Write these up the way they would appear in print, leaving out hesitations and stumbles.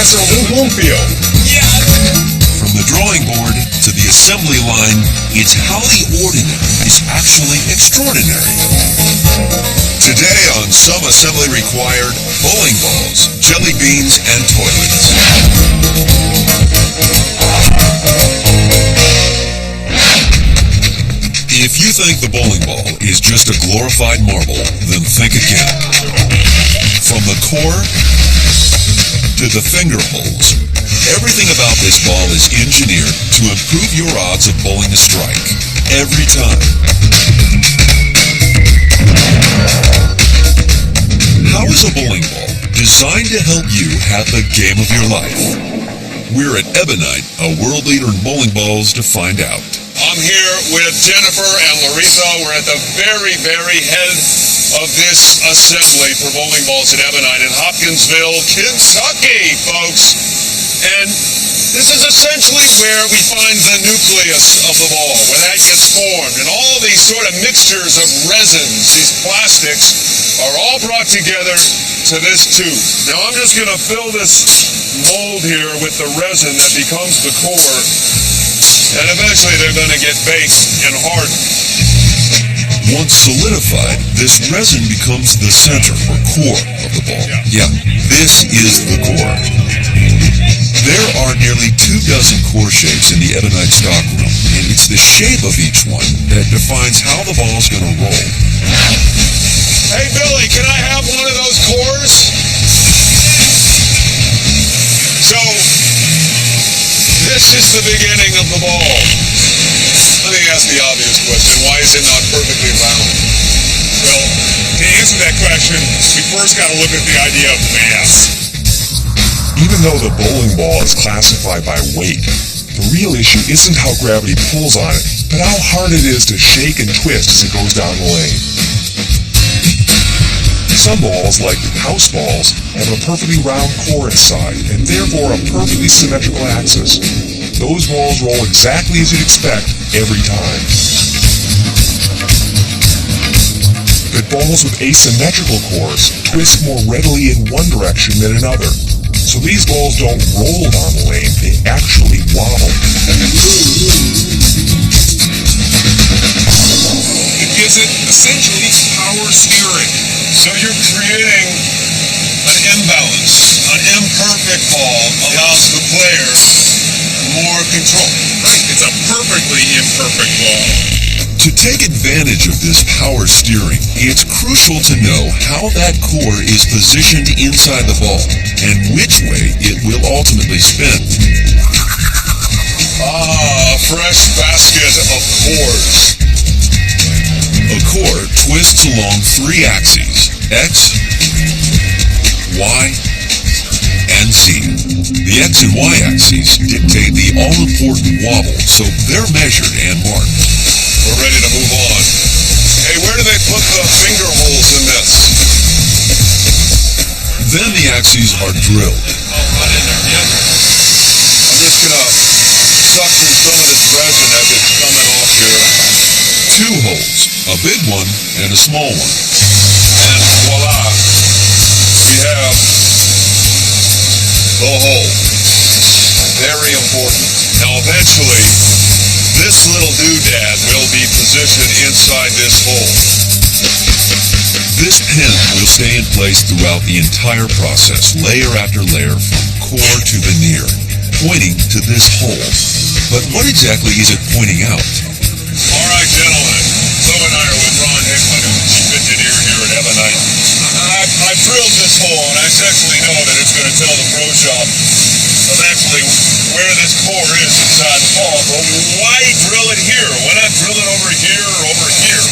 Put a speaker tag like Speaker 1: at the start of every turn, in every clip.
Speaker 1: Professor Bloomfield.
Speaker 2: Yeah.
Speaker 3: From the drawing board to the assembly line, it's how the ordinary is actually extraordinary. Today on Some Assembly Required, bowling balls, jelly beans, and toilets. If you think the bowling ball is just a glorified marble, then think again. From the core to the finger holes, everything about this ball is engineered to improve your odds of bowling a strike every time. How is a bowling ball designed to help you have the game of your life? We're at Ebonite, a world leader in bowling balls, to find out.
Speaker 2: I'm here with Jennifer and Larissa. We're at the very, very head of this assembly for bowling balls at Ebonite in Hopkinsville, Kentucky, folks. And this is essentially where we find the nucleus of the ball, where that gets formed. And all these sort of mixtures of resins, these plastics, are all brought together to this tube. Now I'm just going to fill this mold here with the resin that becomes the core. And eventually they're going to get baked and hardened.
Speaker 3: Once solidified, this resin becomes the center or core of the ball. Yeah, this is the core. There are nearly 24 core shapes in the Ebonite stockroom, and it's the shape of each one that defines how the ball's going to roll.
Speaker 2: Hey, Billy, can I have one of those cores? So, this is the beginning of the ball. Let me ask the obvious question. Why is it not perfectly round?
Speaker 1: Well, to answer that question, we first got to look at the idea of mass. Even though the bowling ball is classified by weight, the real issue isn't how gravity pulls on it, but how hard it is to shake and twist as it goes down the lane. Some balls, like house balls, have a perfectly round core inside, and therefore a perfectly symmetrical axis. Those balls roll exactly as you'd expect every time. But balls with asymmetrical cores twist more readily in one direction than another. So these balls don't roll down the lane, they actually wobble.
Speaker 2: It gives it essentially power steering. So you're creating an imbalance. An imperfect ball allows the player more control.
Speaker 1: Right, it's a perfectly imperfect ball.
Speaker 3: To take advantage of this power steering, it's crucial to know how that core is positioned inside the ball and which way it will ultimately spin.
Speaker 2: Ah, a fresh basket of cores.
Speaker 3: A core twists along 3 axes, X, Y, and Z. The X and Y axes dictate the all-important wobble, so they're measured and marked.
Speaker 2: We're ready to move on. Hey, where do they put the finger holes in this?
Speaker 3: Then the axes are drilled.
Speaker 2: Right in there, yep. I'm just gonna suction some of this resin as it's coming off here.
Speaker 3: 2 holes, a big one and a small one.
Speaker 2: And voila, we have the hole. Very important. Now eventually, this little doodad will be positioned inside this hole.
Speaker 3: This pin will stay in place throughout the entire process, layer after layer, from core to veneer, pointing to this hole. But what exactly is it pointing out?
Speaker 2: All right, gentlemen. Lou and I are with Ron Hickman, who's the chief engineer here at Ebonite. I've drilled this hole, and I actually know that it's going to tell the pro shop of actually where this core is inside the ball. But why drill it here? Why not drill it over here or over here?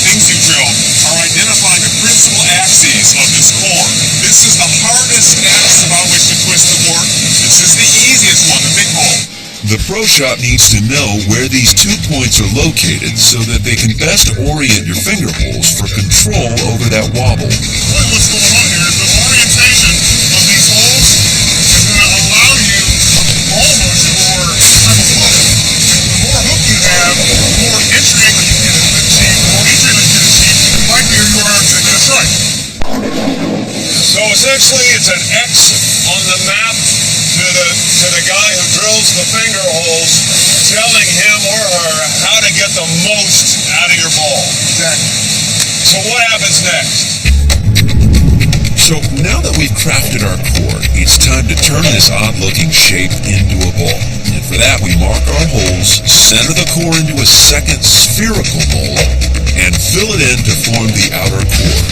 Speaker 1: Things you drill are identifying the principal axes of this core. This is the hardest axis about which to twist the core. This is the easiest one, the big hole.
Speaker 3: The pro shop needs to know where these 2 points are located so that they can best orient your finger holes for control over that wobble.
Speaker 1: Really what's going on here is the orientation of these holes is going to allow you ball motion or type of hook. The more hook you have, the more entry angle you can achieve. The more entry angle you can achieve, the likelier you are to get a strike.
Speaker 2: So essentially it's an X on the map the guy who drills the finger holes, telling him or her how to get the most out of your ball.
Speaker 4: Exactly.
Speaker 2: So what happens next?
Speaker 3: So now that we've crafted our core, it's time to turn this odd-looking shape into a ball. And for that, we mark our holes, center the core into a second spherical mold, and fill it in to form the outer core.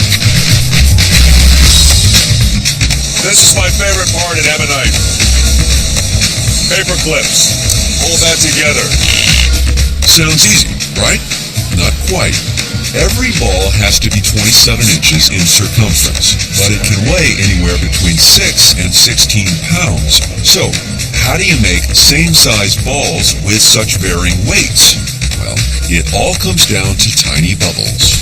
Speaker 2: This is my favorite part in Ebonite. Paper clips. Hold that together.
Speaker 3: Sounds easy, right? Not quite. Every ball has to be 27 inches in circumference, but it can weigh anywhere between 6 and 16 pounds. So, how do you make same-size balls with such varying weights? Well, it all comes down to tiny bubbles.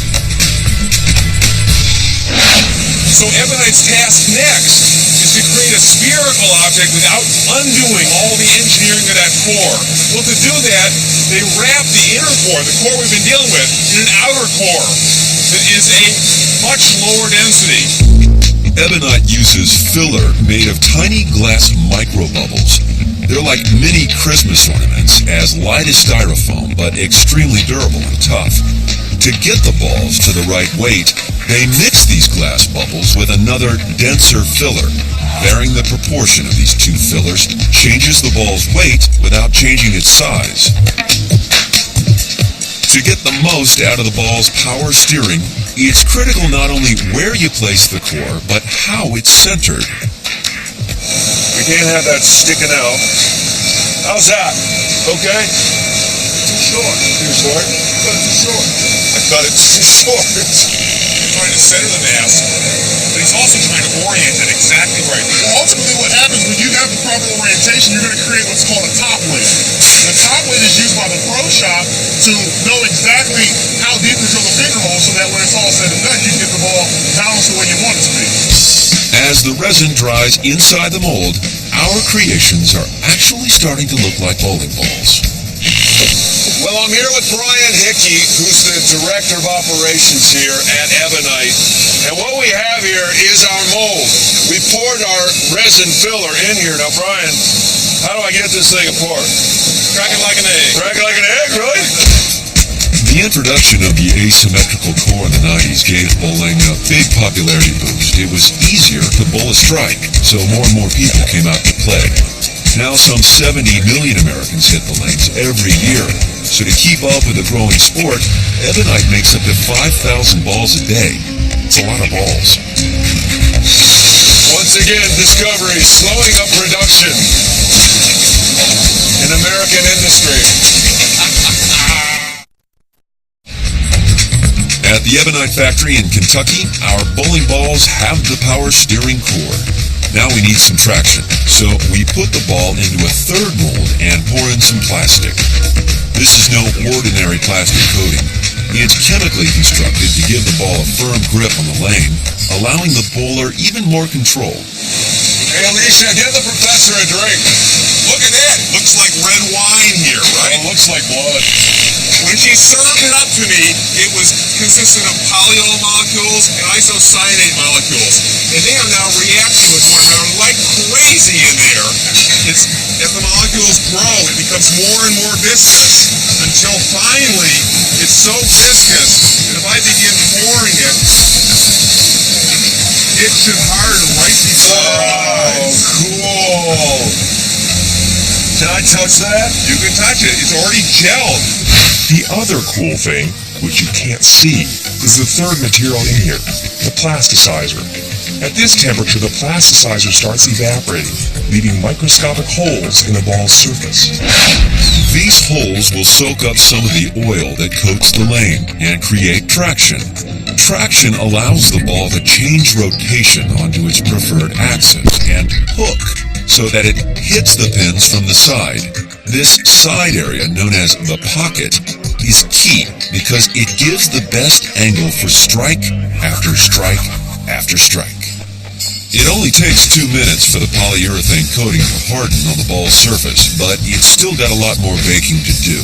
Speaker 2: So Ebonite's task next is to create a spherical object without undoing all the engineering of that core. Well, to do that, they wrap the inner core, the core we've been dealing with, in an outer core that is a much lower density.
Speaker 3: Ebonite uses filler made of tiny glass microbubbles. They're like mini Christmas ornaments, as light as styrofoam, but extremely durable and tough. To get the balls to the right weight, they mix these glass bubbles with another, denser filler. Varying the proportion of these two fillers changes the ball's weight without changing its size. To get the most out of the ball's power steering, it's critical not only where you place the core, but how it's centered.
Speaker 2: We can't have that sticking out. How's that? Okay?
Speaker 4: Too short.
Speaker 2: Too short?
Speaker 4: Too short.
Speaker 2: I thought it's too short. He's trying to center the mass, but he's also trying to orient it exactly right.
Speaker 4: Well, ultimately what happens when you have the proper orientation, you're going to create what's called a top weight. The top weight is used by the pro shop to know exactly how deep to drill the finger hole so that when it's all said and done, you can get the ball balanced the way you want it to be.
Speaker 3: As the resin dries inside the mold, our creations are actually starting to look like bowling balls.
Speaker 2: Well, I'm here with Brian Hickey, who's the Director of Operations here at Ebonite. And what we have here is our mold. We poured our resin filler in here. Now, Brian, how do I get this thing apart? Crack it like an egg. Crack it like an egg, really?
Speaker 3: The introduction of the asymmetrical core in the 90s gave bowling a big popularity boost. It was easier to bowl a strike, so more and more people came out to play. Now some 70 million Americans hit the lanes every year. So to keep up with the growing sport, Ebonite makes up to 5,000 balls a day. It's a lot of balls.
Speaker 2: Once again, Discovery slowing up production in American industry.
Speaker 3: At the Ebonite factory in Kentucky, our bowling balls have the power steering core. Now we need some traction, so we put the ball into a third mold and pour in some plastic. This is no ordinary plastic coating. It's chemically constructed to give the ball a firm grip on the lane, allowing the bowler even more control.
Speaker 2: Hey, Alicia, give the professor a drink. Look at that. Looks like red wine here, right? It looks like blood. When she served it up to me, it was consistent of polyol molecules and isocyanate molecules. And they are now reacting with one another like crazy in there. As the molecules grow, it becomes more and more viscous until finally it's so viscous that if I begin pouring it, it should harden right before our eyes. Cool. Can I touch that? You can touch it. It's already gelled.
Speaker 1: The other cool thing, which you can't see, is the third material in here, the plasticizer. At this temperature, the plasticizer starts evaporating, leaving microscopic holes in the ball's surface.
Speaker 3: These holes will soak up some of the oil that coats the lane and create traction. Traction allows the ball to change rotation onto its preferred axis and hook so that it hits the pins from the side. This side area, known as the pocket, is key because it gives the best angle for strike after strike after strike. It only takes 2 minutes for the polyurethane coating to harden on the ball's surface, but it's still got a lot more baking to do.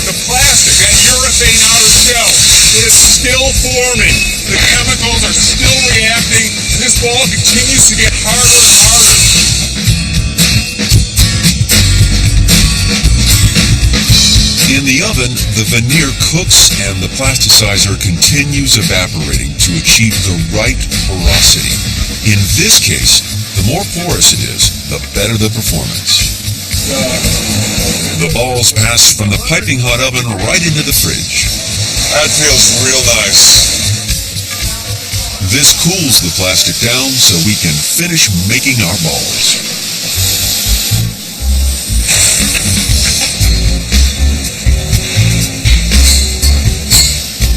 Speaker 2: The plastic, that urethane outer shell, is still forming. The chemicals are still reacting. This ball continues to get harder and harder.
Speaker 3: In the oven, the veneer cooks and the plasticizer continues evaporating to achieve the right porosity. In this case, the more porous it is, the better the performance. The balls pass from the piping hot oven right into the fridge.
Speaker 2: That feels real nice.
Speaker 3: This cools the plastic down so we can finish making our balls.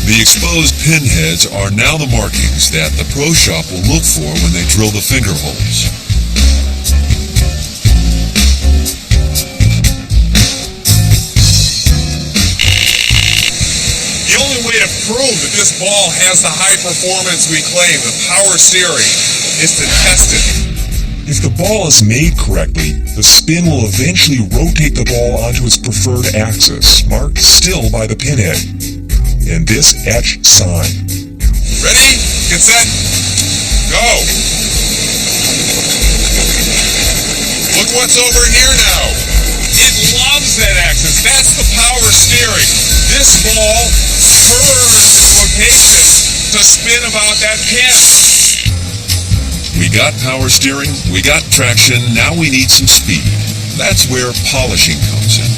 Speaker 3: The exposed pin heads are now the markings that the pro shop will look for when they drill the finger holes.
Speaker 2: The only way to prove that this ball has the high performance we claim, the power steering, is to test it.
Speaker 1: If the ball is made correctly, the spin will eventually rotate the ball onto its preferred axis, marked still by the pinhead, and this etched sign.
Speaker 2: Ready? Get set. Go. Look what's over here now. It loves that axis. That's the power steering. This ball prefers its rotation to spin about that pin.
Speaker 3: We got power steering, we got traction, now we need some speed. That's where polishing comes in.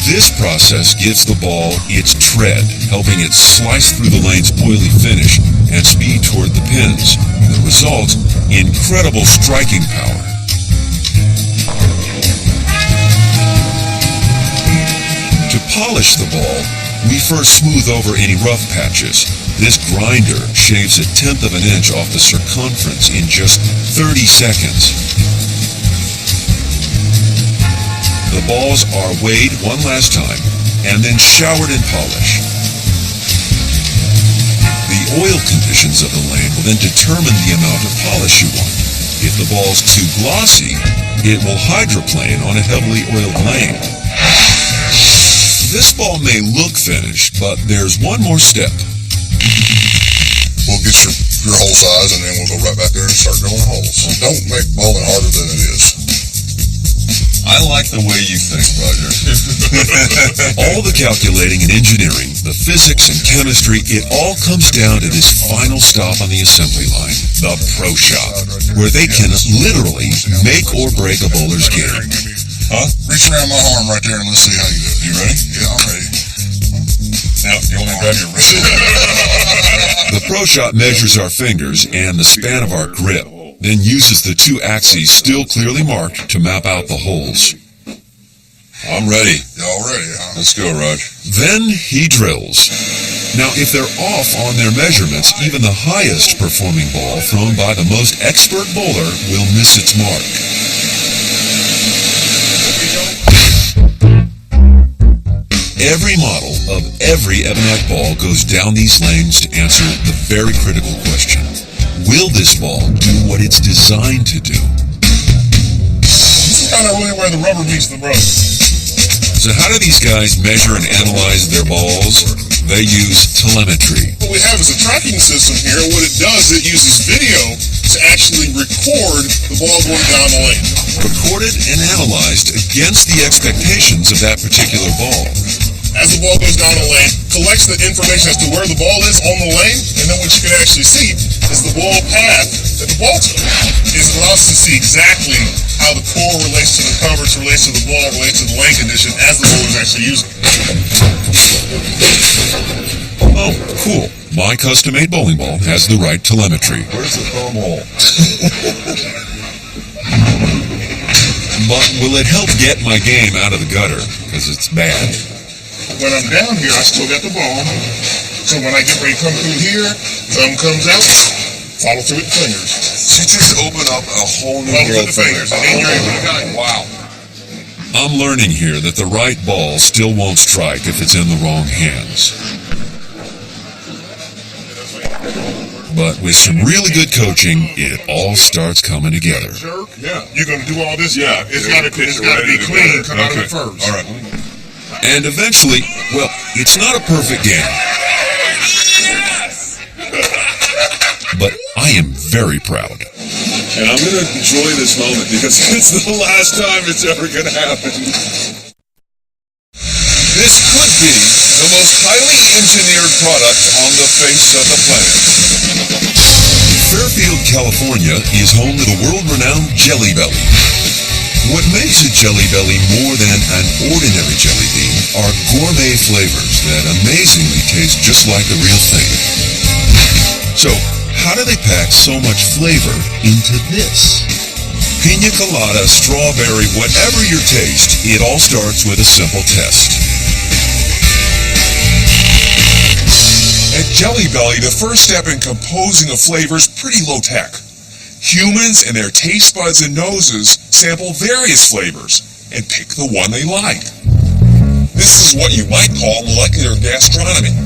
Speaker 3: This process gives the ball its tread, helping it slice through the lane's oily finish and speed toward the pins. The result, incredible striking power. To polish the ball, we first smooth over any rough patches. This grinder shaves 1/10 of an inch off the circumference in just 30 seconds. The balls are weighed one last time and then showered in polish. The oil conditions of the lane will then determine the amount of polish you want. If the ball's too glossy, it will hydroplane on a heavily oiled lane. This ball may look finished, but there's one more step.
Speaker 4: We'll get your hole size, and then we'll go right back there and start drilling holes. So don't make bowling harder than it is.
Speaker 3: I like the way you think, Roger. All the calculating and engineering, the physics and chemistry, it all comes down to this final stop on the assembly line, the pro shop, where they can literally make or break a bowler's game.
Speaker 4: Huh? Reach around my arm right there and let's see how you do it. You ready? Yeah, I'm ready.
Speaker 2: Now, you want me to grab your wrist?
Speaker 3: The pro shop measures our fingers and the span of our grip, then uses the two axes still clearly marked to map out the holes.
Speaker 2: I'm ready.
Speaker 4: Y'all ready, huh?
Speaker 2: Let's go, Raj.
Speaker 3: Then he drills. Now, if they're off on their measurements, even the highest performing ball thrown by the most expert bowler will miss its mark. Every model of every Ebonite ball goes down these lanes to answer the very critical question. Will this ball do what it's designed to do?
Speaker 4: This is kind of really where the rubber meets the road.
Speaker 3: So how do these guys measure and analyze their balls? They use telemetry.
Speaker 4: What we have is a tracking system here. What it does, it uses video to actually record the ball going down the lane.
Speaker 3: Recorded and analyzed against the expectations of that particular ball.
Speaker 4: As the ball goes down the lane, collects the information as to where the ball is on the lane, and then what you can actually see is the ball path that the ball took. It allows us to see exactly how the core relates to the coverage, relates to the ball, relates to the lane condition as the ball is actually using it.
Speaker 3: Oh, cool. My custom-made bowling ball has the right telemetry.
Speaker 2: Where's the foam hole?
Speaker 3: But will it help get my game out of the gutter? Because it's bad.
Speaker 4: When I'm down here, I still got the ball. So when I get ready to come through here, thumb comes out, follow through with the fingers.
Speaker 2: You just open up a whole new
Speaker 4: Follow
Speaker 2: world
Speaker 4: through the fingers, and then you're able to guide.
Speaker 2: Wow.
Speaker 3: I'm learning here that the right ball still won't strike if it's in the wrong hands. But with some really good coaching, it all starts coming together.
Speaker 4: Jerk? Yeah. You're going to do all this?
Speaker 2: Yeah.
Speaker 4: It's got to be clean, come out of it first.
Speaker 2: All right.
Speaker 3: And eventually, well, it's not a perfect game. But I am very proud.
Speaker 2: And I'm going to enjoy this moment because it's the last time it's ever going to happen. This could be the most highly engineered product on the face of the planet.
Speaker 3: Fairfield, California is home to the world-renowned Jelly Belly. What makes a Jelly Belly more than an ordinary jelly bean are gourmet flavors that amazingly taste just like the real thing. So, how do they pack so much flavor into this? Pina colada, strawberry, whatever your taste, it all starts with a simple test.
Speaker 1: At Jelly Belly, the first step in composing a flavor is pretty low-tech. Humans and their taste buds and noses sample various flavors and pick the one they like. This is what you might call molecular gastronomy.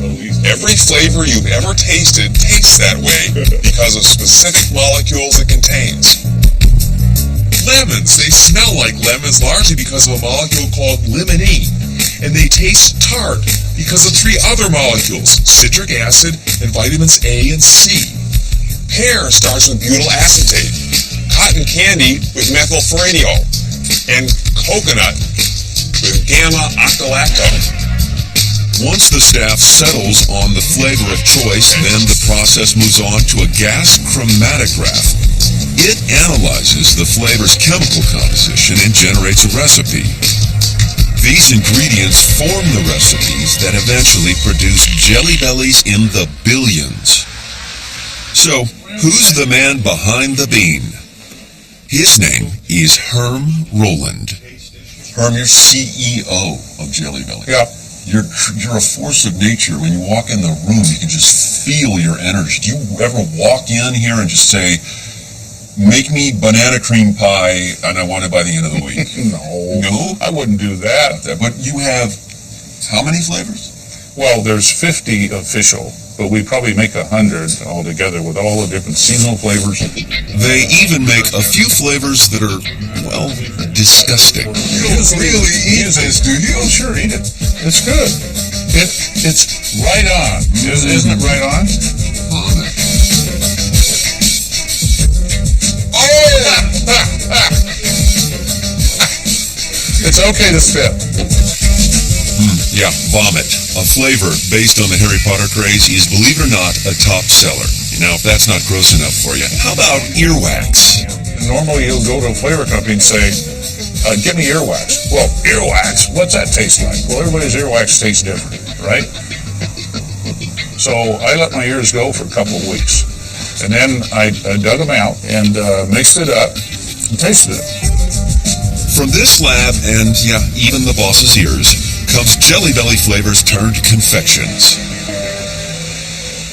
Speaker 1: Every flavor you've ever tasted tastes that way because of specific molecules it contains. Lemons, they smell like lemons largely because of a molecule called limonene, and they taste tart because of 3 other molecules, citric acid and vitamins A and C. Pear starts with butyl acetate, cotton candy with methylphenol, and coconut with gamma-octalactone.
Speaker 3: Once the staff settles on the flavor of choice, then the process moves on to a gas chromatograph. It analyzes the flavor's chemical composition and generates a recipe. These ingredients form the recipes that eventually produce Jelly Bellies in the billions. So, who's the man behind the bean? His name is Herm Roland.
Speaker 2: Herm, you're CEO of Jelly Belly.
Speaker 1: Yeah.
Speaker 2: You're a force of nature. When you walk in the room, you can just feel your energy. Do you ever walk in here and just say, make me banana cream pie and I want it by the end of the week?
Speaker 5: No, I wouldn't do that.
Speaker 2: But you have how many flavors?
Speaker 5: Well, there's 50 official, but we probably make 100 altogether with all the different seasonal flavors.
Speaker 3: They even make a few flavors that are, well, disgusting.
Speaker 2: You don't really eat this, do you?
Speaker 5: Oh, sure, eat it. It's good. It's right on. Isn't it right on? It's okay to spit.
Speaker 3: Yeah, vomit. A flavor based on the Harry Potter craze is, believe it or not, a top seller. Now, if that's not gross enough for you, how about earwax?
Speaker 5: Normally, you'll go to a flavor company and say, give me earwax. Well, earwax, what's that taste like? Well, everybody's earwax tastes different, right? So I let my ears go for a couple of weeks. And then I dug them out and mixed it up and tasted it.
Speaker 3: From this lab, and yeah, even the boss's ears, comes Jelly Belly flavors turned confections.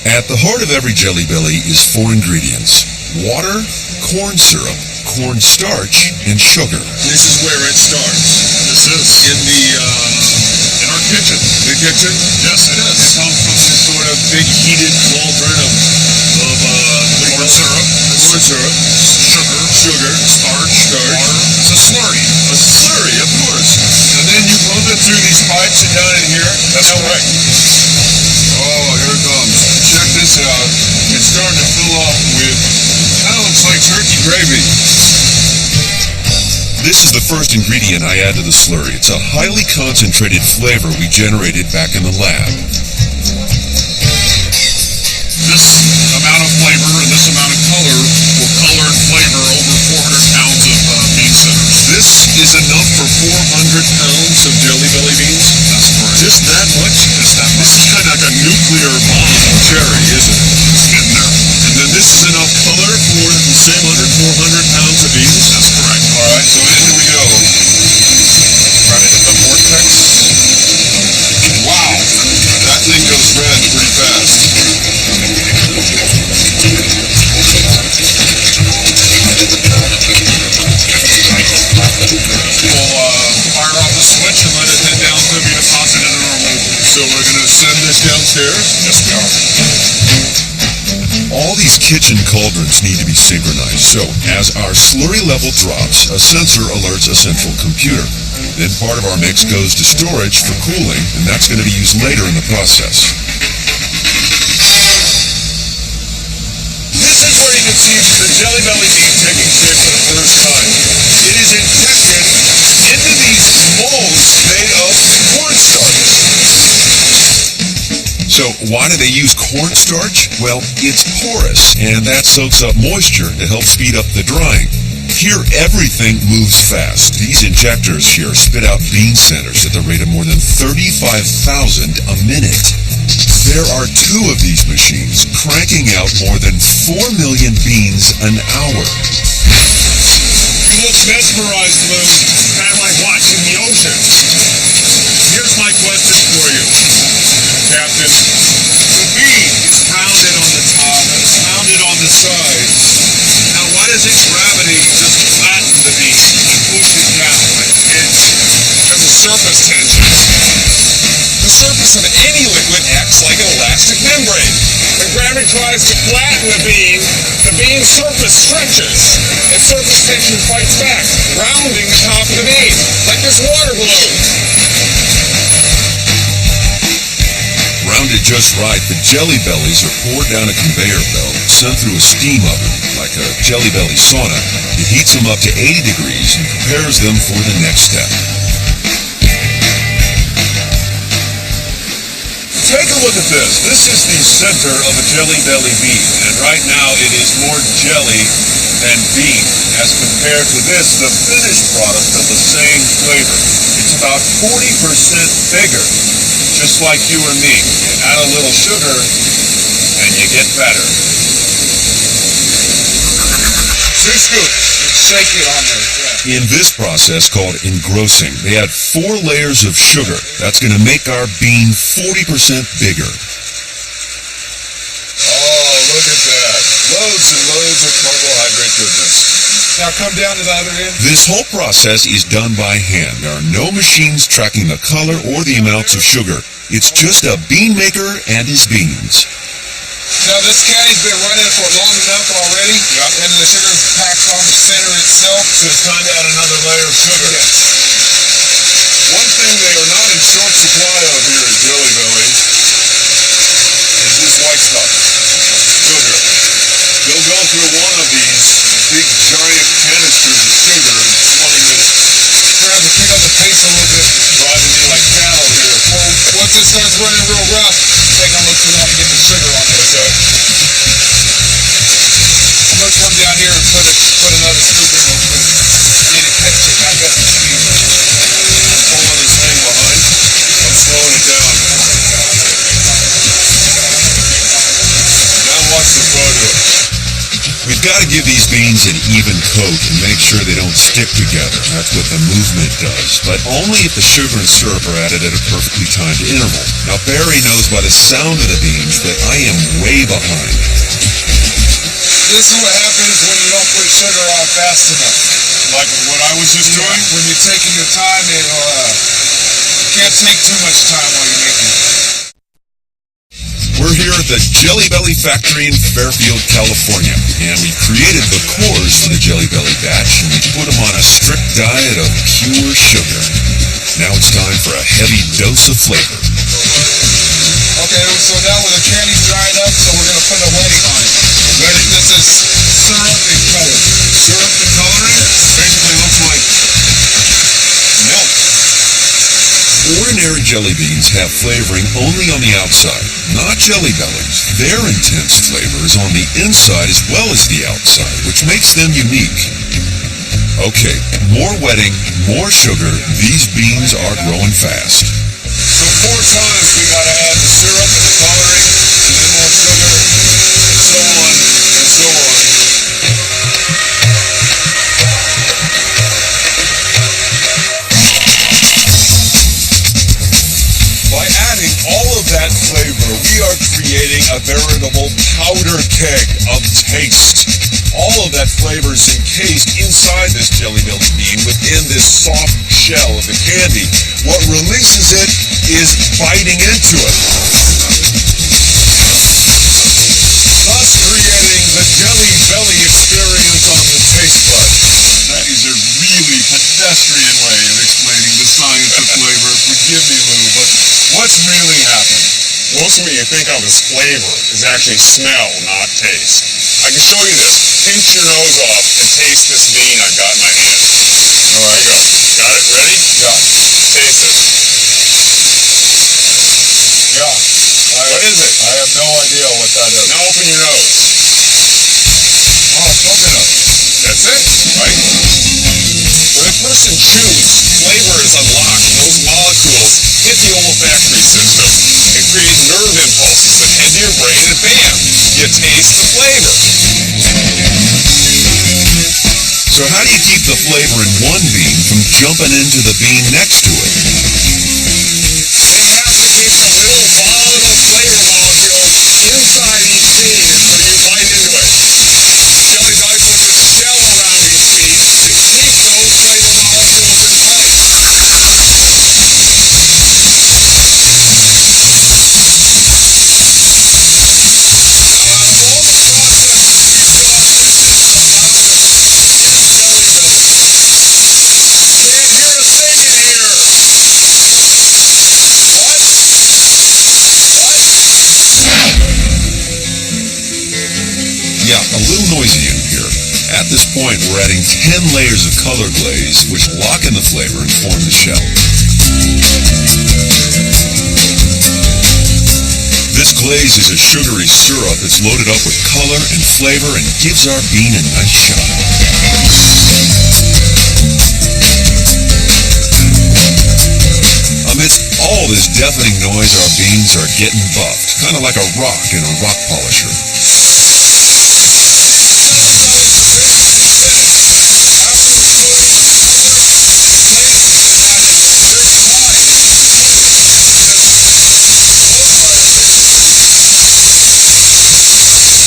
Speaker 3: At the heart of every Jelly Belly is 4 ingredients: water, corn syrup, cornstarch, and sugar.
Speaker 2: This is where it starts. This is in our kitchen. The kitchen? Yes, it is. It comes from this sort of big heated cauldron of corn syrup, sugar, starch, water. It's a slurry. A slurry, of course. And then you pump it through these pipes and down in here. That's right. Oh, here it comes. Check this out. It's starting to fill up with, kind of looks like turkey gravy.
Speaker 3: This is the first ingredient I add to the slurry. It's a highly concentrated flavor we generated back in the lab.
Speaker 2: This amount of flavor and this amount of color will color and flavor over 400 pounds of bean centers. This is enough for 400 pounds of Jelly Belly beans? That's correct. Just that much? Just that much. This is kind of like a nuclear bomb of cherry, isn't it? It's getting there. And then this is enough color for the same 400 pounds of beans? That's correct. All right, so in we go. Right into the vortex. Wow, that thing goes red pretty fast. Fire off the switch and let it head down to be deposited in our mold. So we're going to send this downstairs? Yes, we are.
Speaker 3: All these kitchen cauldrons need to be synchronized, so as our slurry level drops, a sensor alerts a central computer. Then part of our mix goes to storage for cooling, and that's going to be used later in the process.
Speaker 2: This is where you can see the Jelly Belly bean taking shape for the first time. It is injected into these molds made of cornstarch.
Speaker 3: So why do they use cornstarch? Well, it's porous, and that soaks up moisture to help speed up the drying. Here, everything moves fast. These injectors here spit out bean centers at the rate of more than 35,000 a minute. There are 2 of these machines cranking out more than 4 million beans an hour.
Speaker 2: You look mesmerized, Lou. Kind of like watching the ocean. Here's my question for you, Captain. The bean is pounded on the top and pounded on the sides. Now, why doesn't gravity just flatten the bean and push it down like it is?
Speaker 1: Because of surface tension. The surface of any liquid acts like an elastic membrane. When gravity tries to flatten the beam's surface stretches, and surface tension fights back, rounding the top of the beam, like this water balloon.
Speaker 3: Rounded just right, the Jelly Bellies are poured down a conveyor belt, sent through a steam oven, like a Jelly Belly sauna. It heats them up to 80 degrees and prepares them for the next step.
Speaker 2: Take a look at this. This is the center of a Jelly Belly bean, and right now it is more jelly than bean as compared to this, the finished product of the same flavor. It's about 40% bigger, just like you or me. You add a little sugar, and you get better.
Speaker 1: 2 scoops. Shake it on there. Yeah.
Speaker 3: In this process called engrossing, they add 4 layers of sugar. That's going to make our bean 40% bigger.
Speaker 2: Oh, look at that. Loads and loads of carbohydrate goodness.
Speaker 1: Now come down to the other end.
Speaker 3: This whole process is done by hand. There are no machines tracking the color or the amounts of sugar. It's just a bean maker and his beans.
Speaker 1: Now this candy's been running for long enough already, and the sugar packs on the center itself.
Speaker 2: So it's time to add another layer of sugar.
Speaker 1: Yes.
Speaker 2: One thing they are not in short supply of here at Jelly Belly is this white stuff, sugar. They'll go through one of these big giant canisters of sugar in 20 minutes.
Speaker 1: We're going to have to pick up the pace a little bit.
Speaker 2: Driving me like cattle here.
Speaker 1: Well, once it starts running real rough, take a look for that and get the sugar on there.
Speaker 2: Okay.
Speaker 1: I'm going to come down here and put another scoop in real quick. I need to catch it back up to speed.
Speaker 2: I'm pulling this thing behind. I'm slowing it down. Now watch the pro do it.
Speaker 3: We've got to give these beans an even coat and make sure they don't stick together. That's what the movement does. But only if the sugar and syrup are added at a perfectly timed interval. Now Barry knows by the sound of the beans that I am way behind.
Speaker 1: This is what happens when you don't put sugar on fast enough.
Speaker 2: Like what I was just doing?
Speaker 1: When you're taking your time, you can't take too much time while you're making it.
Speaker 3: We're here at the Jelly Belly factory in Fairfield, California, and we created the cores for the Jelly Belly batch, and we put them on a strict diet of pure sugar. Now it's time for a heavy dose of flavor.
Speaker 1: Okay, so now when the candy's dried up, so we're going to put a wetting on it.
Speaker 2: Wetting.
Speaker 1: This is syrup and coloring.
Speaker 2: Syrup and coloring? Basically looks like milk.
Speaker 3: Ordinary jelly beans have flavoring only on the outside, not Jelly Bellies. Their intense flavor is on the inside as well as the outside, which makes them unique. Okay, more wetting, more sugar. These beans are growing fast.
Speaker 2: So 4 times we gotta add the syrup and the coloring, and then more sugar, and so on, and so on. By adding all of that flavor, we are creating a veritable powder keg of taste. All of that flavor is encased inside this Jelly Belly bean within this soft shell of the candy. What releases it is biting into it, thus creating the Jelly Belly experience on the taste bud. That is a really pedestrian way of explaining the science of flavor. Forgive me, Lou, but what's really happening?
Speaker 1: Most of what you think of as flavor is actually smell, not taste. I can show you this. Pinch your nose off and taste this bean I've got in my hand.
Speaker 2: All right,
Speaker 1: There you go. Got it? Ready?
Speaker 2: yeah,
Speaker 1: Taste it.
Speaker 2: yeah.
Speaker 1: What
Speaker 2: is it?
Speaker 5: I have no idea what that is.
Speaker 2: Now open your nose.
Speaker 5: Oh, coconut.
Speaker 2: That's it, right? When a person chews, flavor is unlocked and those molecules hit the olfactory system and create nerve impulses that head to your brain and bam, you taste the flavor.
Speaker 3: So how do you keep the flavor in one bean from jumping into the bean next to it?
Speaker 2: They have to keep the little volatile flavor molecules inside each bean until you bite into it. Jelly bellies will just shell around each bean to keep those flavor molecules in place.
Speaker 3: Yeah, a little noisy in here. At this point, we're adding 10 layers of color glaze, which lock in the flavor and form the shell. This glaze is a sugary syrup that's loaded up with color and flavor and gives our bean a nice shot. Amidst all this deafening noise, our beans are getting buffed, kind of like a rock in a rock polisher.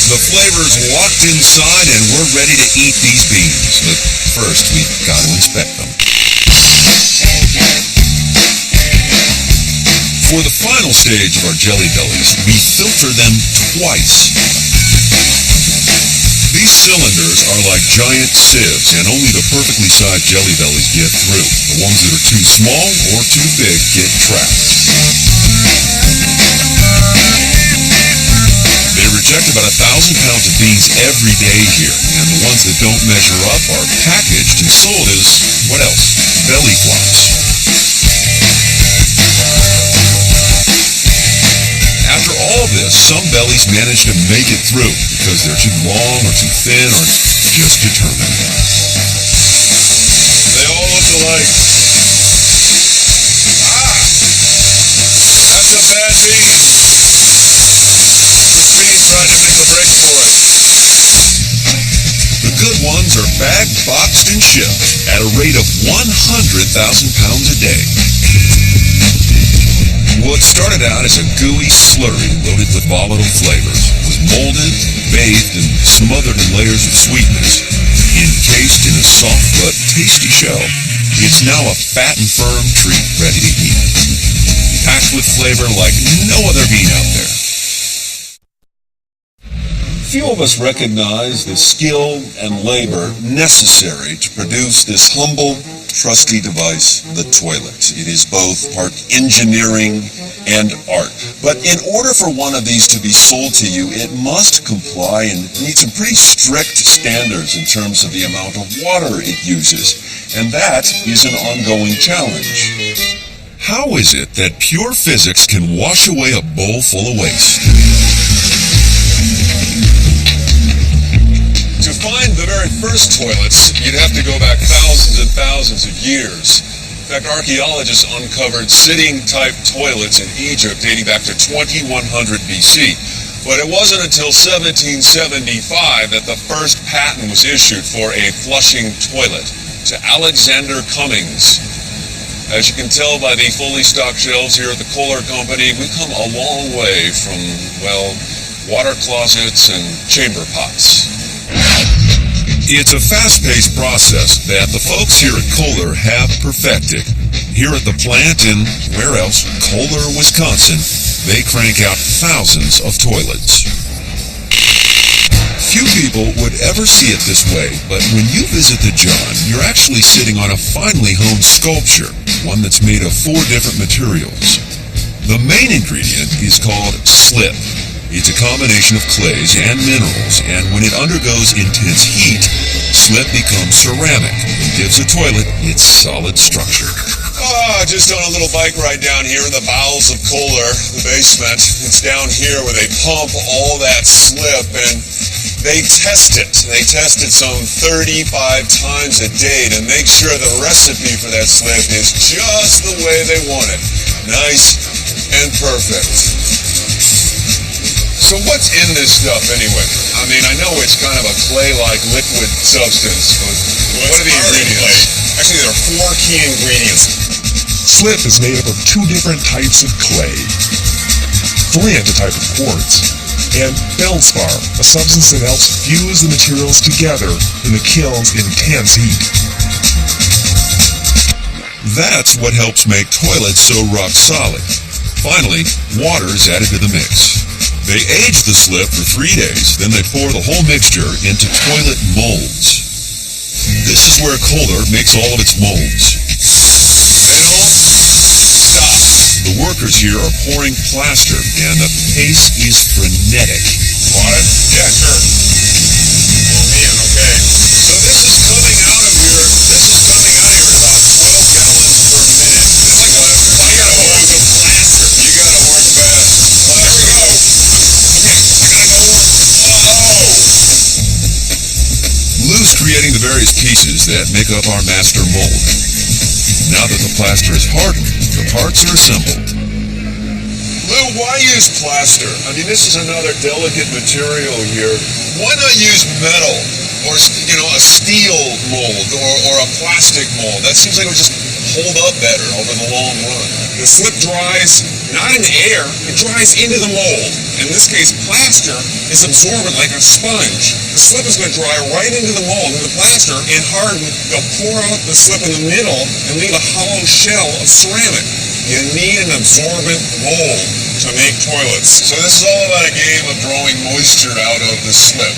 Speaker 3: The flavor's locked inside and we're ready to eat these beans. But first, we've got to inspect them. For the final stage of our jelly bellies, we filter them twice. These cylinders are like giant sieves, and only the perfectly sized jelly bellies get through. The ones that are too small or too big get trapped. They reject about 1,000 pounds of beans every day here, and the ones that don't measure up are packaged and sold as, what else? Belly flops. After all this, some bellies manage to make it through because they're too long or too thin or just determined.
Speaker 2: They all look alike. That's a bad bean. This bean tried to make a break for it.
Speaker 3: The good ones are bagged, boxed, and shipped at a rate of 100,000 pounds a day. What started out as a gooey slurry loaded with volatile flavors was molded, bathed, and smothered in layers of sweetness. Encased in a soft but tasty shell, it's now a fat and firm treat ready to eat. Packed with flavor like no other bean out there. Few of us recognize the skill and labor necessary to produce this humble, trusty device, the toilet. It is both art engineering and art. But in order for one of these to be sold to you, it must comply and meet some pretty strict standards in terms of the amount of water it uses. And that is an ongoing challenge. How is it that pure physics can wash away a bowl full of waste?
Speaker 2: To find the very first toilets, you'd have to go back thousands and thousands of years. In fact, archaeologists uncovered sitting-type toilets in Egypt dating back to 2100 BC. But it wasn't until 1775 that the first patent was issued for a flushing toilet to Alexander Cummings. As you can tell by the fully stocked shelves here at the Kohler Company, we've come a long way from, well, water closets and chamber pots.
Speaker 3: It's a fast-paced process that the folks here at Kohler have perfected. Here at the plant in, where else, Kohler, Wisconsin, they crank out thousands of toilets. Few people would ever see it this way, but when you visit the John, you're actually sitting on a finely honed sculpture, one that's made of 4 different materials. The main ingredient is called slip. It's a combination of clays and minerals, and when it undergoes intense heat, slip becomes ceramic and gives a toilet its solid structure.
Speaker 2: Just on a little bike ride down here in the bowels of Kohler, the basement. It's down here where they pump all that slip, and they test it. They test it some 35 times a day to make sure the recipe for that slip is just the way they want it. Nice and perfect. So what's in this stuff anyway? I mean, I know it's kind of a clay-like liquid substance, but what are the ingredients?
Speaker 1: Actually, there are 4 key ingredients. Slip is made up of 2 different types of clay, flint, a type of quartz, and feldspar, a substance that helps fuse the materials together in the kiln's intense heat.
Speaker 3: That's what helps make toilets so rock solid. Finally, water is added to the mix. They age the slip for 3 days, then they pour the whole mixture into toilet molds. This is where Kohler makes all of its molds. The workers here are pouring plaster, and the pace is frenetic.
Speaker 2: What? Yeah, sure. Oh man, okay. So this is coming out of here at about 12 gallons per minute. I gotta work the plaster. You gotta work fast. Well, here we go. Okay, I gotta go work.
Speaker 3: Lou's creating the various pieces that make up our master mold. Now that the plaster is hardened, the parts are assembled.
Speaker 2: Lou, why use plaster? I mean, this is another delicate material here. Why not use metal or, a steel mold or a plastic mold? That seems like it would just hold up better over the long run.
Speaker 1: The slip dries not in the air, it dries into the mold. In this case, plaster is absorbent like a sponge. The slip is going to dry right into the mold, and the plaster, and harden. They'll pour out the slip in the middle and leave a hollow shell of ceramic. You need an absorbent mold to make toilets.
Speaker 2: So this is all about a game of drawing moisture out of the slip.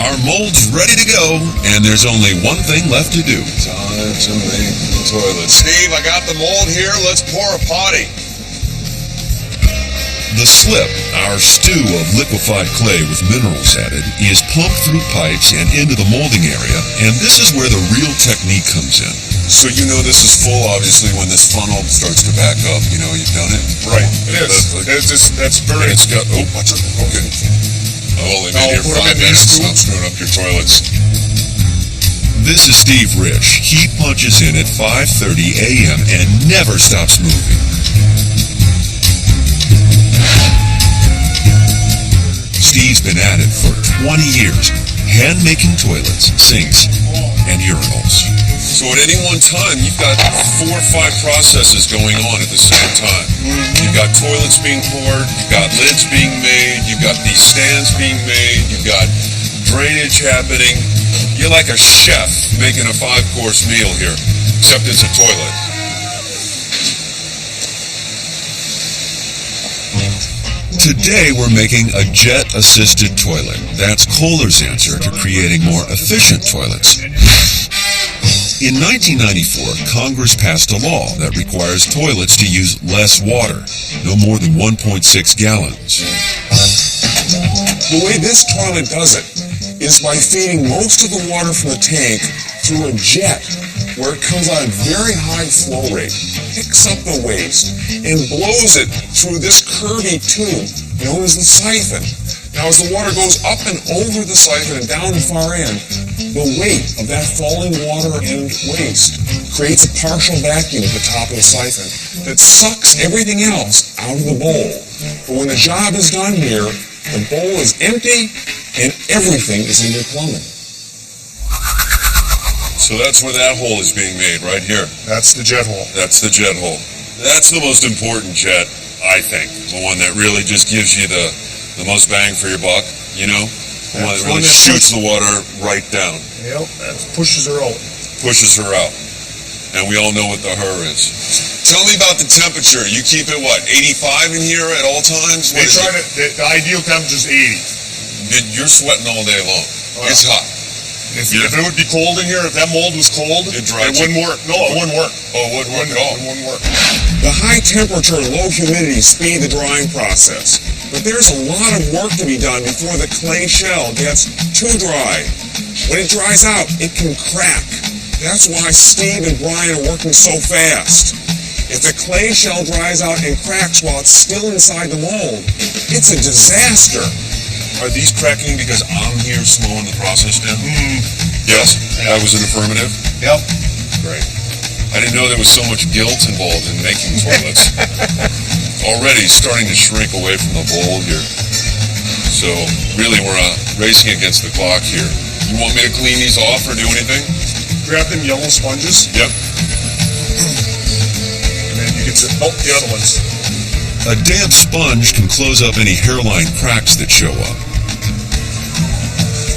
Speaker 3: Our mold's ready to go, and there's only one thing left to do.
Speaker 2: Time to make the toilet. Steve, I got the mold here. Let's pour a potty.
Speaker 3: The slip, our stew of liquefied clay with minerals added, is pumped through pipes and into the molding area, and this is where the real technique comes in.
Speaker 2: So you know this is full, obviously, when this funnel starts to back up. You know you've done it?
Speaker 1: Right, it is. That's very...
Speaker 2: It's got... Oh, watch it. Okay. I've only been here 5 minutes, and I'm screwing up your toilets.
Speaker 3: This is Steve Rich. He punches in at 5:30 a.m. and never stops moving. Steve's been at it for 20 years, hand-making toilets, sinks, and urinals.
Speaker 2: So at any one time, you've got 4 or 5 processes going on at the same time. You've got toilets being poured, you've got lids being made, you've got these stands being made, you've got drainage happening. You're like a chef making a 5-course meal here, except it's a toilet.
Speaker 3: Today we're making a jet-assisted toilet. That's Kohler's answer to creating more efficient toilets. In 1994, Congress passed a law that requires toilets to use less water, no more than 1.6 gallons.
Speaker 1: The way this toilet does it is by feeding most of the water from the tank through a jet where it comes on a very high flow rate, picks up the waste, and blows it through this curvy tube known as the siphon. Now, as the water goes up and over the siphon and down the far end, the weight of that falling water and waste creates a partial vacuum at the top of the siphon that sucks everything else out of the bowl. But when the job is done here, the bowl is empty and everything is in your plumbing.
Speaker 2: So that's where that hole is being made, right here.
Speaker 1: That's the jet hole.
Speaker 2: That's the jet hole. That's the most important jet, I think. The one that really just gives you the most bang for your buck, you know? The one that really shoots the water right down.
Speaker 1: Yep, that pushes her out.
Speaker 2: Pushes her out. And we all know what the her is. Tell me about the temperature. You keep it, what, 85 in here at all times?
Speaker 1: The ideal temperature is 80.
Speaker 2: You're sweating all day long.
Speaker 1: Oh,
Speaker 2: it's hot.
Speaker 1: If it would be cold in here, if that mold was cold, it wouldn't work. No, it wouldn't work.
Speaker 2: Oh, it wouldn't work at all?
Speaker 1: It wouldn't work. The high temperature and low humidity speed the drying process. But there's a lot of work to be done before the clay shell gets too dry. When it dries out, it can crack. That's why Steve and Brian are working so fast. If the clay shell dries out and cracks while it's still inside the mold, it's a disaster.
Speaker 3: Are these cracking because I'm here slowing the process down? Yes, that was an affirmative.
Speaker 4: Yep.
Speaker 3: Great. I didn't know there was so much guilt involved in making toilets. Already starting to shrink away from the bowl here. So really we're racing against the clock here. You want me to clean these off or do anything?
Speaker 4: Grab them yellow sponges.
Speaker 3: Yep.
Speaker 4: And then you can sit, the other ones.
Speaker 3: A damp sponge can close up any hairline cracks that show up.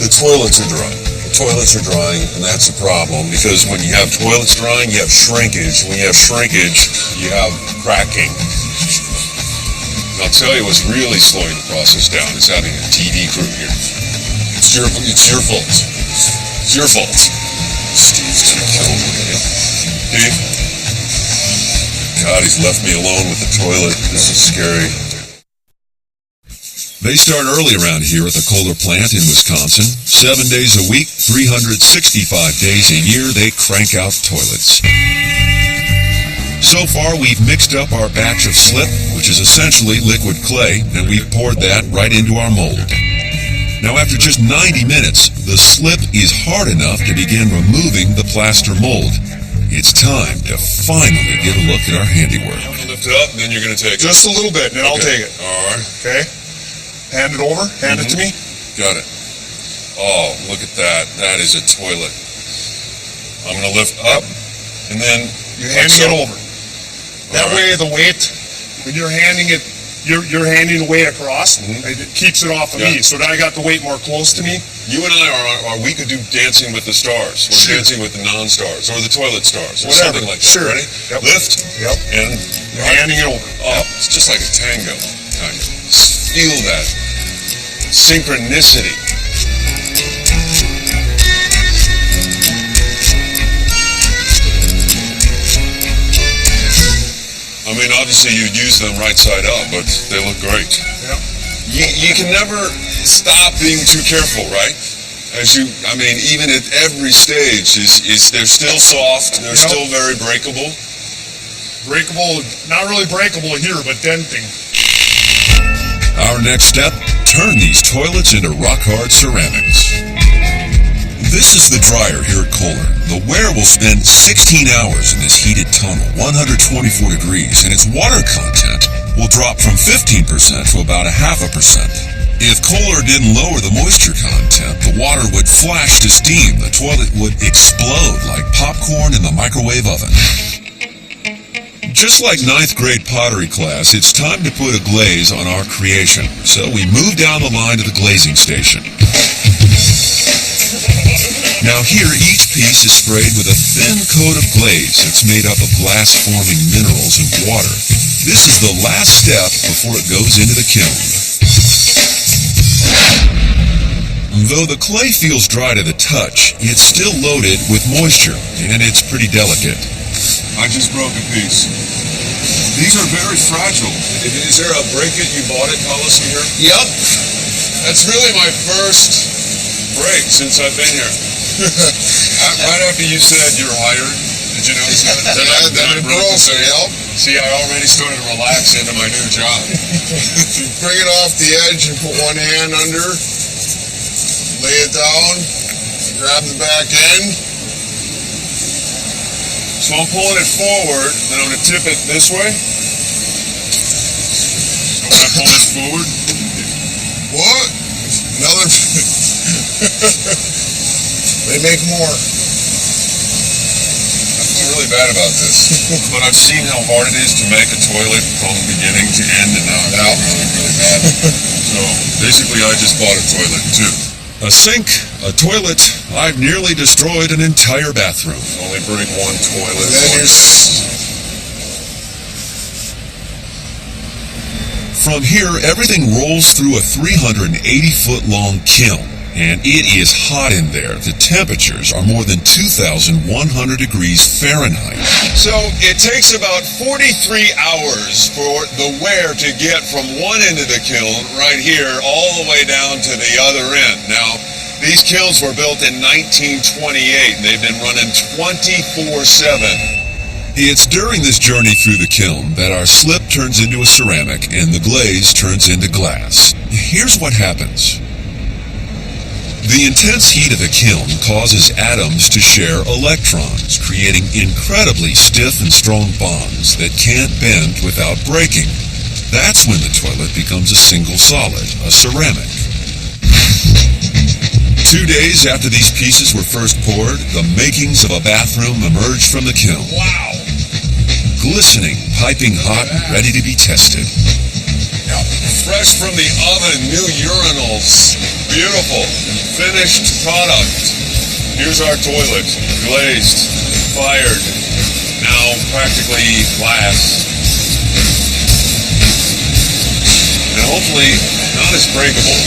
Speaker 3: The toilets are dry. The toilets are drying, and that's a problem, because when you have toilets drying, you have shrinkage. When you have shrinkage, you have cracking. And I'll tell you what's really slowing the process down is having a TV crew here. It's your fault. It's your fault. Steve's gonna kill me. Steve? God, he's left me alone with the toilet. This is scary. They start early around here at the Kohler plant in Wisconsin. 7 days a week, 365 days a year, they crank out toilets. So far, we've mixed up our batch of slip, which is essentially liquid clay, and we've poured that right into our mold. Now, after just 90 minutes, the slip is hard enough to begin removing the plaster mold. It's time to finally get a look at our handiwork. I'm going to lift it up, and then you're going to take it.
Speaker 4: Just a little bit, and then I'll take it.
Speaker 3: All right.
Speaker 4: Okay? Hand it over. Hand it to me.
Speaker 3: Got it. Oh, look at that. That is a toilet. I'm going to lift up, and then...
Speaker 4: You're handing it over. That way, the weight, when you're handing it, you're handing the weight across, it keeps it off of me. So then I got the weight more close to me.
Speaker 3: You and I we could do Dancing with the Stars, or Dancing with the Non-Stars, or the Toilet Stars, or something like that.
Speaker 4: Sure.
Speaker 3: Ready?
Speaker 4: Yep.
Speaker 3: Lift.
Speaker 4: Yep.
Speaker 3: And
Speaker 4: You're handing it over.
Speaker 3: Oh, it's just like a tango. Now you feel that synchronicity. I mean, obviously you'd use them right side up, but they look great.
Speaker 4: Yep.
Speaker 3: You can never stop being too careful, right? Even at every stage, they're still soft, they're still very breakable.
Speaker 4: Breakable, not really breakable here, but denting.
Speaker 3: Our next step, turn these toilets into rock-hard ceramics. This is the dryer here at Kohler. The wear will spend 16 hours in this heated tunnel, 124 degrees, and its water content will drop from 15% to about 0.5%. If Kohler didn't lower the moisture content, the water would flash to steam. The toilet would explode like popcorn in the microwave oven. Just like 9th grade pottery class, it's time to put a glaze on our creation. So we move down the line to the glazing station. Now here, each piece is sprayed with a thin coat of glaze that's made up of glass-forming minerals and water. This is the last step before it goes into the kiln. Though the clay feels dry to the touch, it's still loaded with moisture, and it's pretty delicate. I just broke a piece. These are very fragile. Is there a break it, you bought it policy here?
Speaker 2: Yep. That's really my first
Speaker 3: break since I've been here. Right after you said you're hired, did you notice that?
Speaker 2: Then it broke, so yep.
Speaker 3: See, I already started to relax into my new job.
Speaker 2: You bring it off the edge and put one hand under, lay it down, grab the back end.
Speaker 3: So I'm pulling it forward, then I'm going to tip it this way. So when I pull this forward...
Speaker 2: What? Another... They make more.
Speaker 3: I feel really bad about this, but I've seen how hard it is to make a toilet from beginning to end, and now I feel really bad. So basically I just bought a toilet too. A sink, a toilet, I've nearly destroyed an entire bathroom. Only bring one toilet.
Speaker 2: And then
Speaker 3: From here, everything rolls through a 380-foot long kiln. And it is hot in there. The temperatures are more than 2,100 degrees Fahrenheit. So it takes about 43 hours for the wear to get from one end of the kiln right here all the way down to the other end. Now,
Speaker 2: These kilns were built in 1928, and they've been running 24/7.
Speaker 3: It's during this journey through the kiln that our slip turns into a ceramic and the glaze turns into glass. Here's what happens. The intense heat of a kiln causes atoms to share electrons, creating incredibly stiff and strong bonds that can't bend without breaking. That's when the toilet becomes a single solid, a ceramic. 2 days after these pieces were first poured, the makings of a bathroom emerged from the kiln.
Speaker 2: Wow!
Speaker 3: Glistening, piping hot, and ready to be tested.
Speaker 2: Fresh from the oven, new urinals. Beautiful. Finished product. Here's our toilet. Glazed. Fired. Now practically glass. And hopefully not as breakable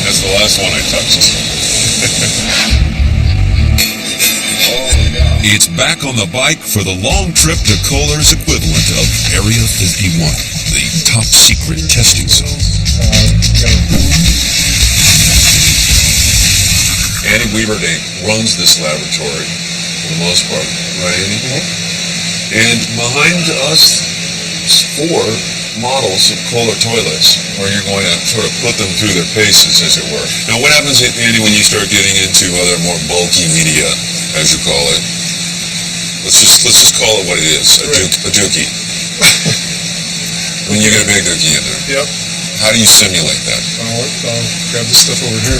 Speaker 2: as the last one I touched.
Speaker 3: It's back on the bike for the long trip to Kohler's equivalent of Area 51, the top secret testing zone.
Speaker 2: Andy Weaverding runs this laboratory for the most part, right, Andy? And behind us is 4 models of Kohler toilets, where you're going to sort of put them through their paces, as it were. Now, what happens, Andy, when you start getting into other more bulky media, as you call it? Let's just call it what it is, a dookie. When you get a big dookie in there.
Speaker 4: Yep.
Speaker 2: How do you simulate that?
Speaker 4: I'll grab this stuff over here.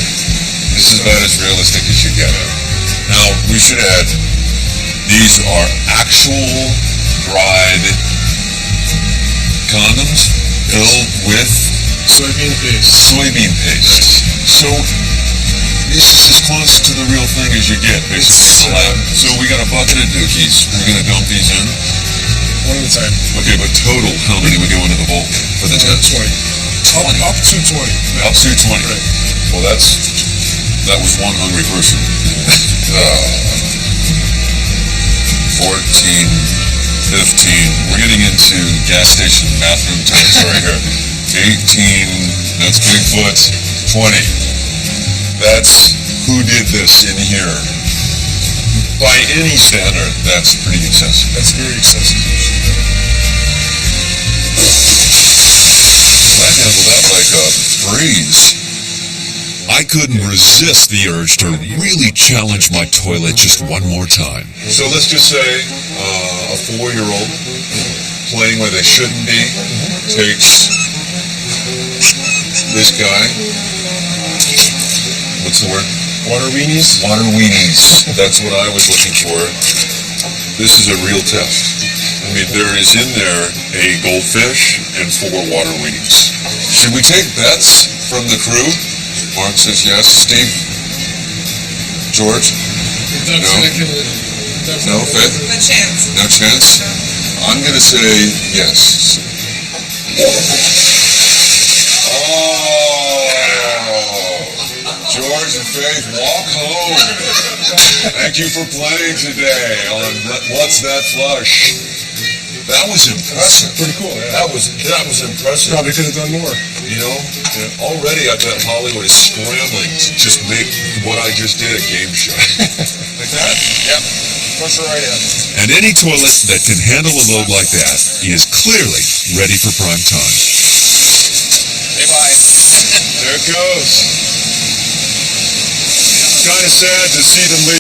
Speaker 2: This is about as realistic as you get. Now, we should add, these are actual dried condoms filled with
Speaker 4: Soybean paste.
Speaker 2: So, this is as close to the real thing as you get, basically. So we got a bucket of dookies. We're going to dump these in.
Speaker 4: One at a time.
Speaker 2: Okay, but total, how many would go into the bowl for the test?
Speaker 4: 20.
Speaker 2: 20.
Speaker 4: Up to 20.
Speaker 2: Up to 20.
Speaker 4: Right.
Speaker 2: Well, that was one hungry person. 14, 15. We're getting into gas station bathroom territory here. 18. That's Bigfoot. 20. That's who did this in here. By any standard, that's pretty excessive.
Speaker 4: That's very excessive.
Speaker 2: I handled that like a breeze.
Speaker 3: I couldn't resist the urge to really challenge my toilet just one more time.
Speaker 2: So let's just say a 4-year-old playing where they shouldn't be takes this guy. What's the word?
Speaker 4: Water weenies?
Speaker 2: Water weenies. That's what I was looking for. This is a real test. I mean, there is in there a goldfish and 4 water weenies. Should we take bets from the crew? Mark says yes. Steve? George? No? No? Faith?
Speaker 6: No chance.
Speaker 2: No chance? I'm going to say yes. George and Faith, walk home. Thank you for playing today on What's That Flush? That was impressive.
Speaker 4: Pretty cool, yeah.
Speaker 2: That was impressive.
Speaker 4: Probably could have done more.
Speaker 2: You know, already I bet Hollywood is scrambling to just make what I just did a game show.
Speaker 4: Like that?
Speaker 2: Yep.
Speaker 4: Push her right in.
Speaker 3: And any toilet that can handle a load like that is clearly ready for prime time.
Speaker 2: Hey, bye. There it goes. Kind of sad to see them leave.